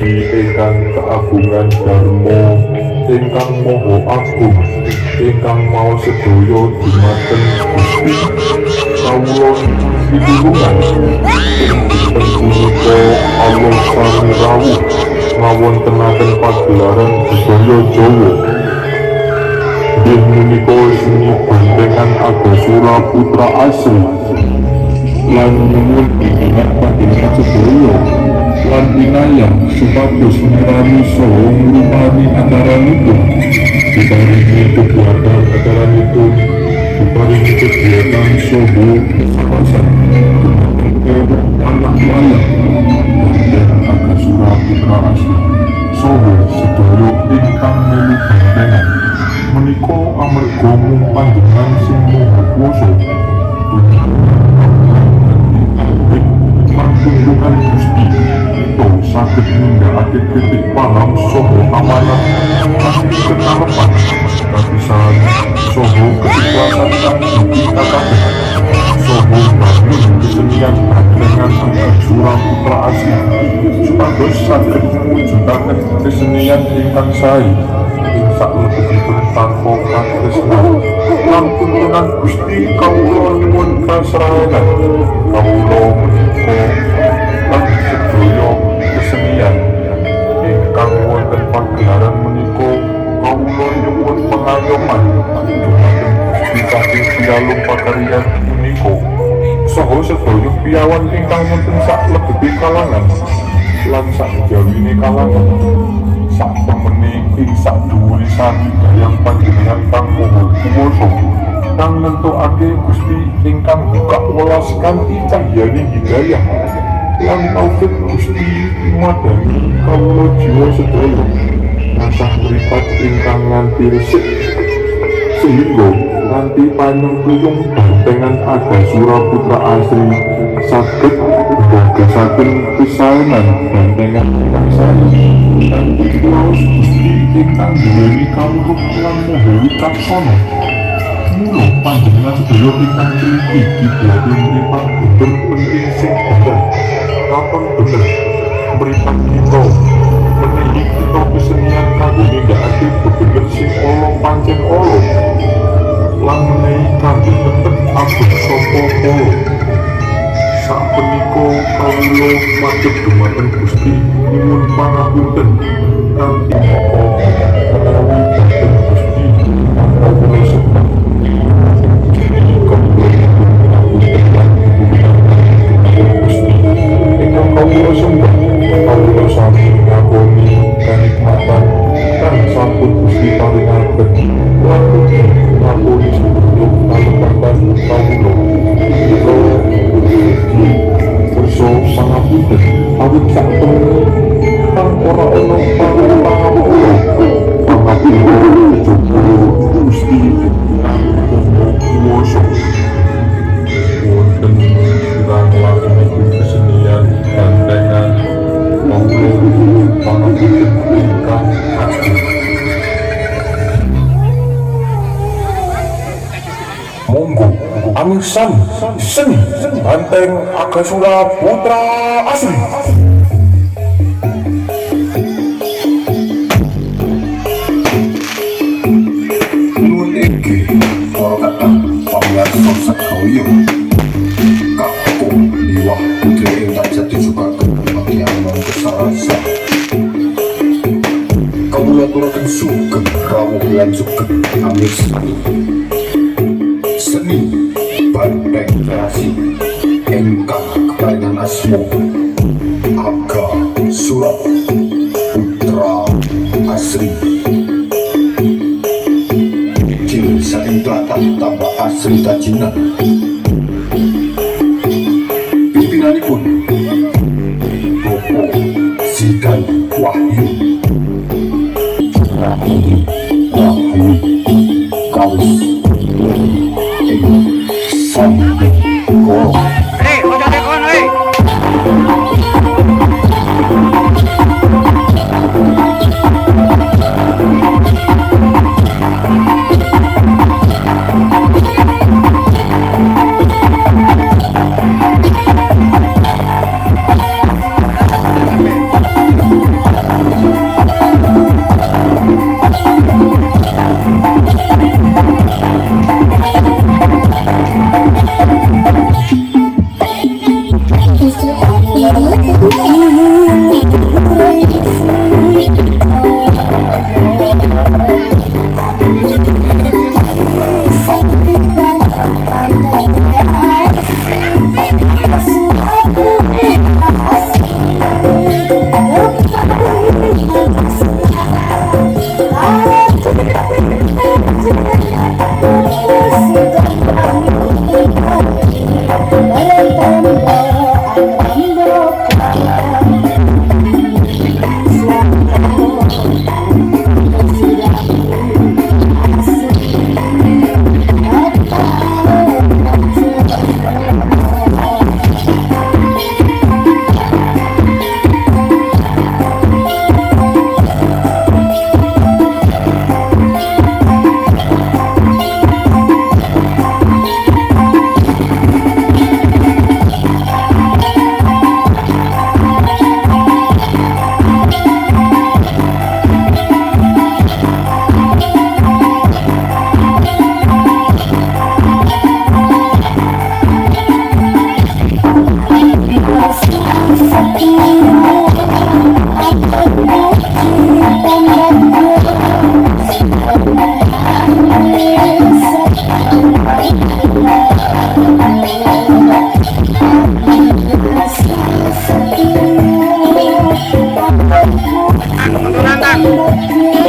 Gusti ingkang keagungan Darmo ingkang Maha Agung ingkang mau sedaya dumateng Gusti kawula pitulungan dinten punika Allah sami rawuh ngawontenaken pagelaran budaya Jawa. Inggih menika seni bantengan Agasura Putra Asri lan nyuwun pitutur panjenengan sedaya lan pinayang supados mirami saha ngrupani acaranipun diparingi kegiatan acaranipun diparingi kegiatan saha kawasan anak wayang bantengan Agasura Putra Asri saha sedaya ingkang melu bantengan menika amarga mung panjenengan sing maha kuwasa tunjungan Gusti to saged nindakake titik paham saha amanat kanthi kekarepan kapisan saha keikhlasan kang ditataken saha bangun kesenian bantengan Agasura Putra Asri supados saged mewujudaken kesenian ingkang sae ing saklebetipun tanpa katresnan lan tuntunan Gusti kawula nyuwun kasrayan kawula menika lan sedaya kesenian ingkang wonten pagelaran menika kawula nyuwun pengayoman dumateng Gusti saking pinalung pakaryan menika saha sedaya piyawan ingkang wonten saklebeti kalangan lan sakjawine kalangan sak temene ing sadhuwure sanidayang panjenengan kang maha kuwasa kang nentokake Gusti ingkang buka welas kanthi cahyaning hidayah lan taufik Gusti madani kawula jiwa sedaya tansah mripat ingkang nganti resik sehingga nganti panengkuyung bantengan Agasura Putra Asri saged nggagasaken pisanan bantengan ingkang sae kanthi kuwaos Gusti ingkang duweni kawruh lan maha wicaksana. Mula panjenengan sedaya ingkang teliti dibuat mripat bener penting sing bener kapan bener mripat kita menehi kita kesenian kanggo nindakake bebener sing ala pancen ala lan menehi kanggo tetep abot sapa kala sapunika kawula madhep dumateng Gusti nyuwun pangapunten kanthi menawi dhateng Gusti kawula sedaya kawula sembah kawula sami ngakoni kanikmatan kang sampun Gusti paringaken lan ugi ngakoni sedaya kalepatan kawula menika ugi kersa pangapunten awit sak temene kang ora ana pangapunten Gusti kang kuwasa wonten kirang langkung kesenian bantengan kawula pangapunten ingkang agung. Monggo amisan seni banteng Agasura Putra Asri. Nuwun inggih para kakang pamirsa sedaya kakku liwah putri ingkang jati sukaken pangyangan kesarasa kawula aturaken sugeng rawuh lan sugeng amisan seni banteng kreasi ingkang keparingan asma Agasura Putra Asri kini saking tlatah tambah asri tajinan pimpinanipun Bapak Sidan Wahyu Kawis sampai kau. Hei, ojo tekon, hei. Turun tan.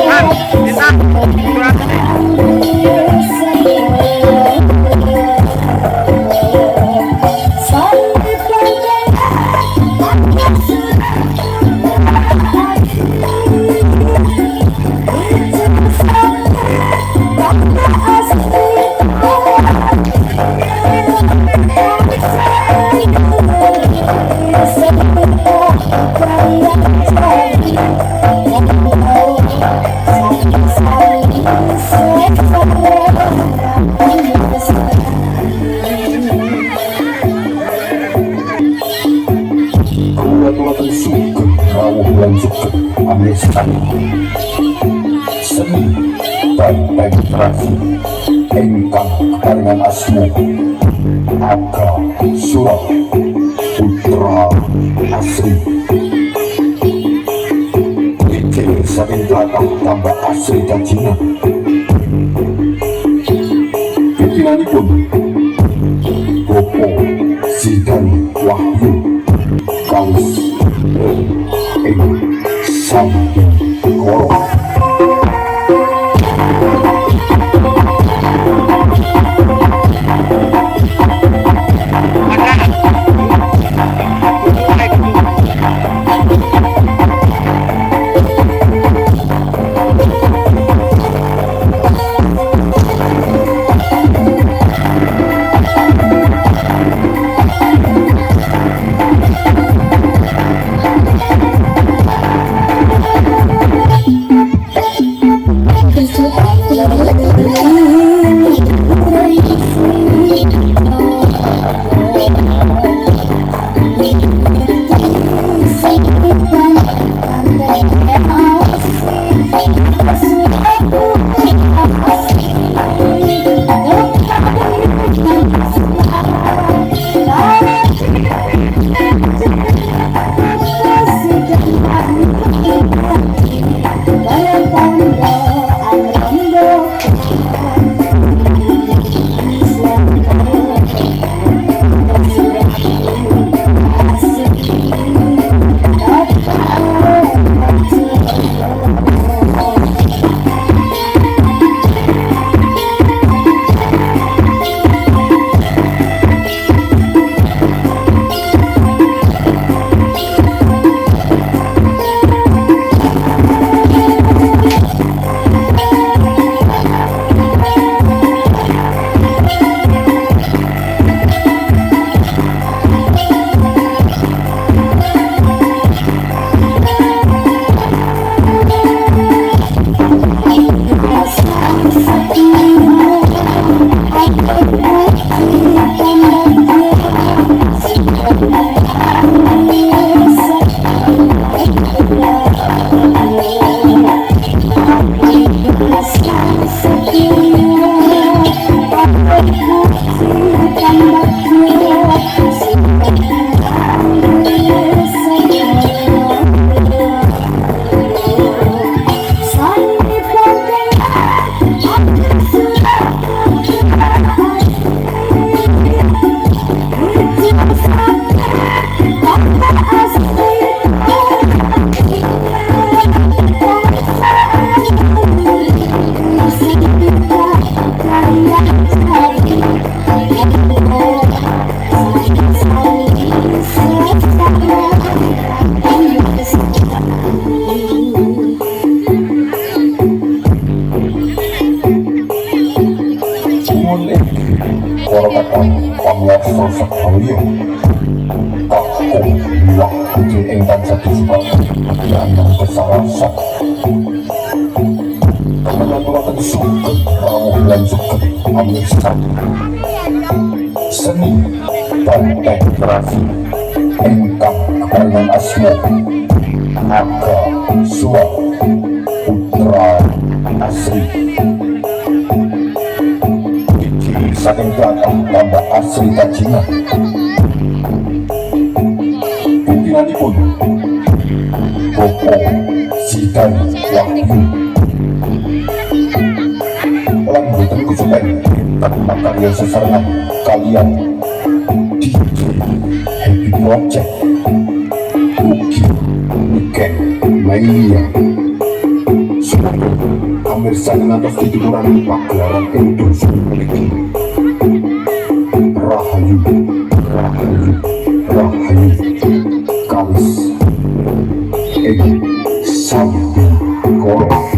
Tan, kita turun. Keluarkan suka rawuh lan suka amnestan seni dan penetrasi engkang karingan asmu Aga Surah Putra Asri Pikir saking belakang tambah asri jajina pimpinanipun Bopo Sidani Wahyu Kalis ing Sambung Koro sosok Hauyo Aku waktu ingkang satu sebab yang kesalahan mengaturakan suket rawuh lan suket amriksa seni dan teknologi ingkang keparingan asma Naga Suwa Putra Asri iki saking belakang tambah asri kajingan pimpinanipun Bopo Sidan Wahyu lan boten kusupen tanpa karya sesarengan kalian DJ Happy Project Uki Weekend Mania semoga pemirsa ngantos tituran pagelaran Indonesia memiliki Rahayu Rahayu Rahayu Kalis Sambi Korok